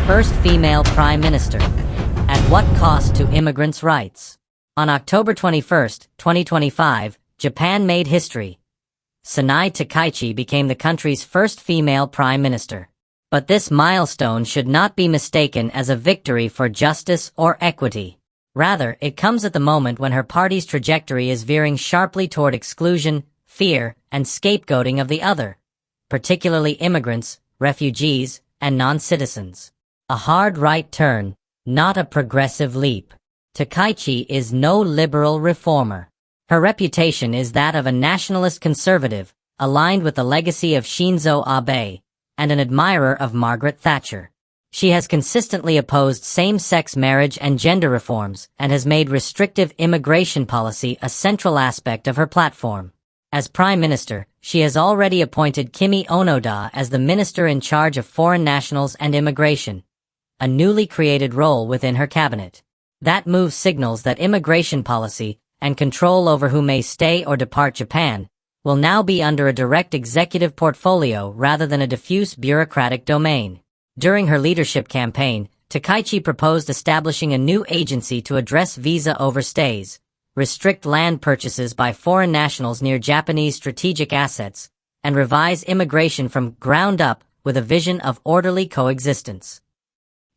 first female prime minister. At what cost to immigrants' rights? On October 21, 2025, Japan made history. Sanai Takaichi became the country's first female prime minister. But this milestone should not be mistaken as a victory for justice or equity. Rather, it comes at the moment when her party's trajectory is veering sharply toward exclusion, fear, and scapegoating of the other, particularly immigrants, refugees, and non-citizens. A hard right turn, not a progressive leap. Takaichi is no liberal reformer. Her reputation is that of a nationalist conservative, aligned with the legacy of Shinzo Abe, and an admirer of Margaret Thatcher. She has consistently opposed same-sex marriage and gender reforms, and has made restrictive immigration policy a central aspect of her platform. As Prime Minister, she has already appointed Kimi Onoda as the minister in charge of foreign nationals and immigration, a newly created role within her cabinet. That move signals that immigration policy and control over who may stay or depart Japan will now be under a direct executive portfolio rather than a diffuse bureaucratic domain. During her leadership campaign, Takaichi proposed establishing a new agency to address visa overstays, restrict land purchases by foreign nationals near Japanese strategic assets, and revise immigration from ground up with a vision of orderly coexistence.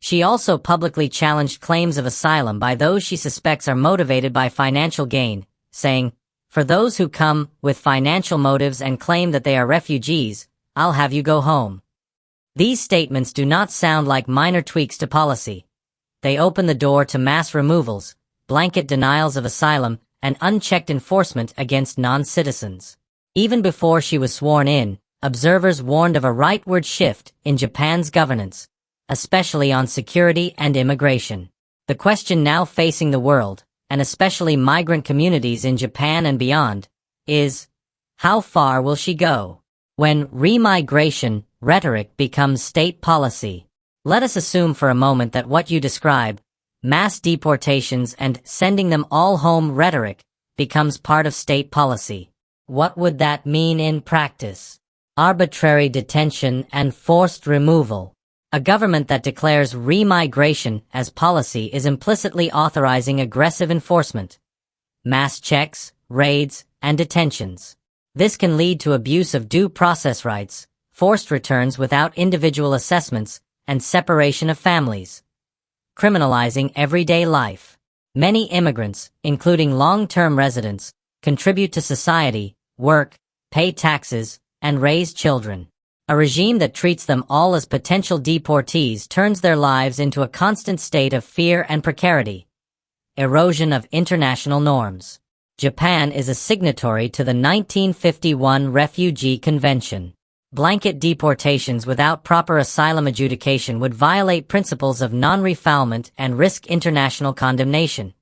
She also publicly challenged claims of asylum by those she suspects are motivated by financial gain, saying, "For those who come with financial motives and claim that they are refugees, I'll have you go home." These statements do not sound like minor tweaks to policy. They open the door to mass removals, blanket denials of asylum, and unchecked enforcement against non-citizens. Even before she was sworn in, observers warned of a rightward shift in Japan's governance, especially on security and immigration. The question now facing the world, and especially migrant communities in Japan and beyond, is, how far will she go? When remigration rhetoric becomes state policy. Let us assume for a moment that what you describe, mass deportations and sending them all home rhetoric, becomes part of state policy. What would that mean in practice? Arbitrary detention and forced removal. A government that declares remigration as policy is implicitly authorizing aggressive enforcement, mass checks, raids, and detentions. This can lead to abuse of due process rights, forced returns without individual assessments, and separation of families, criminalizing everyday life. Many immigrants, including long-term residents, contribute to society, work, pay taxes, and raise children. A regime that treats them all as potential deportees turns their lives into a constant state of fear and precarity. Erosion of international norms. Japan is a signatory to the 1951 Refugee Convention. Blanket deportations without proper asylum adjudication would violate principles of non-refoulement and risk international condemnation.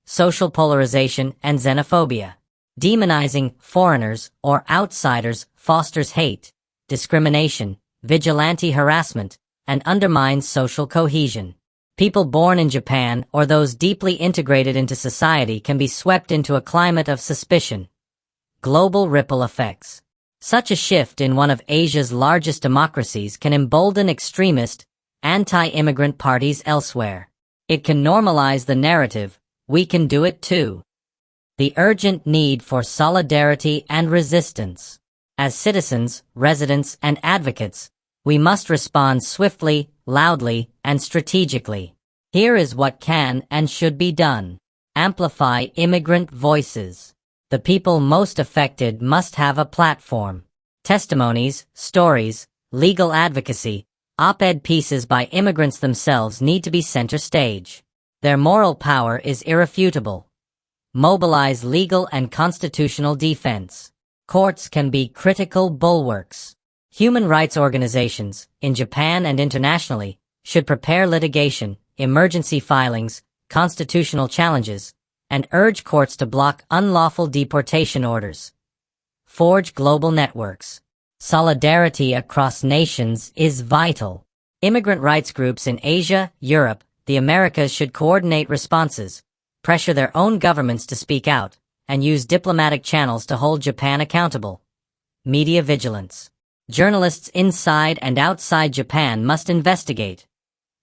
Social polarization and xenophobia. Demonizing foreigners or outsiders fosters hate, discrimination, vigilante harassment, and undermines social cohesion. People born in Japan or those deeply integrated into society can be swept into a climate of suspicion. Global ripple effects. Such a shift in one of Asia's largest democracies can embolden extremist, anti-immigrant parties elsewhere. It can normalize the narrative, "We can do it too." The urgent need for solidarity and resistance. As citizens, residents, and advocates, we must respond swiftly, loudly, and strategically. Here is what can and should be done. Amplify immigrant voices. The people most affected must have a platform. Testimonies, stories, legal advocacy, op-ed pieces by immigrants themselves need to be center stage. Their moral power is irrefutable. Mobilize legal and constitutional defense. Courts can be critical bulwarks. Human rights organizations, in Japan and internationally, should prepare litigation, emergency filings, constitutional challenges, and urge courts to block unlawful deportation orders. Forge global networks. Solidarity across nations is vital. Immigrant rights groups in Asia, Europe, the Americas should coordinate responses, pressure their own governments to speak out, and use diplomatic channels to hold Japan accountable. Media vigilance. Journalists inside and outside Japan must investigate,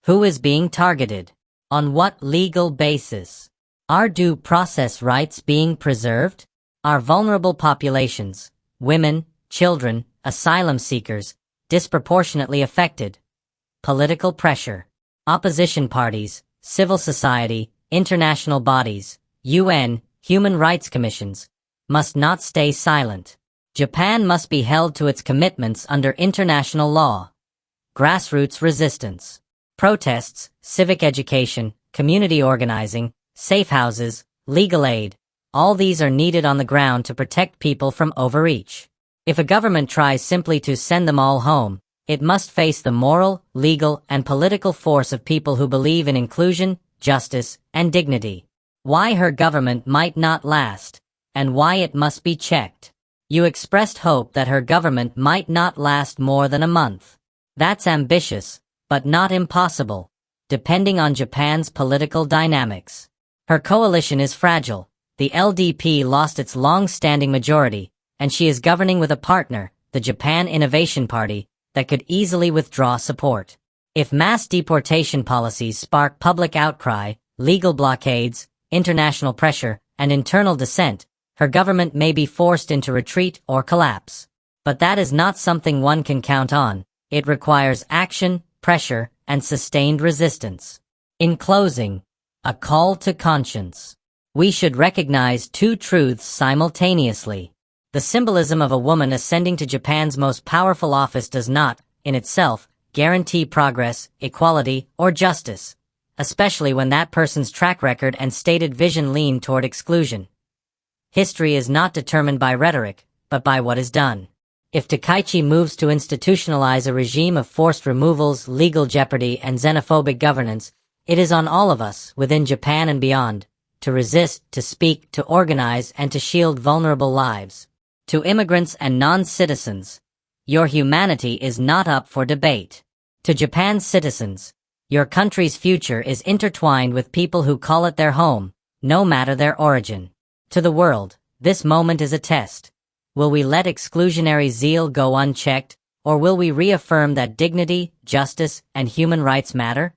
Who is being targeted? On what legal basis? Are due process rights being preserved? Are vulnerable populations, women, children, asylum seekers, disproportionately affected? Political pressure. Opposition parties, civil society, international bodies, UN, human rights commissions, must not stay silent. Japan must be held to its commitments under international law. Grassroots resistance. Protests, civic education, community organizing, safe houses, legal aid, all these are needed on the ground to protect people from overreach. If a government tries simply to send them all home, it must face the moral, legal, and political force of people who believe in inclusion, justice, and dignity. Why her government might not last, and why it must be checked. You expressed hope that her government might not last more than a month. That's ambitious, but not impossible, depending on Japan's political dynamics. Her coalition is fragile. The LDP lost its long-standing majority, and she is governing with a partner, the Japan Innovation Party, that could easily withdraw support. If mass deportation policies spark public outcry, legal blockades, international pressure, and internal dissent, her government may be forced into retreat or collapse. But that is not something one can count on. It requires action, pressure, and sustained resistance. In closing, a call to conscience. We should recognize two truths simultaneously. The symbolism of a woman ascending to Japan's most powerful office does not, in itself, guarantee progress, equality, or justice, especially when that person's track record and stated vision lean toward exclusion. History is not determined by rhetoric, but by what is done. If Takaichi moves to institutionalize a regime of forced removals, legal jeopardy, and xenophobic governance, it is on all of us, within Japan and beyond, to resist, to speak, to organize, and to shield vulnerable lives. To immigrants and non-citizens, your humanity is not up for debate. To Japan's citizens, your country's future is intertwined with people who call it their home, no matter their origin. To the world, this moment is a test. Will we let exclusionary zeal go unchecked, or will we reaffirm that dignity, justice, and human rights matter?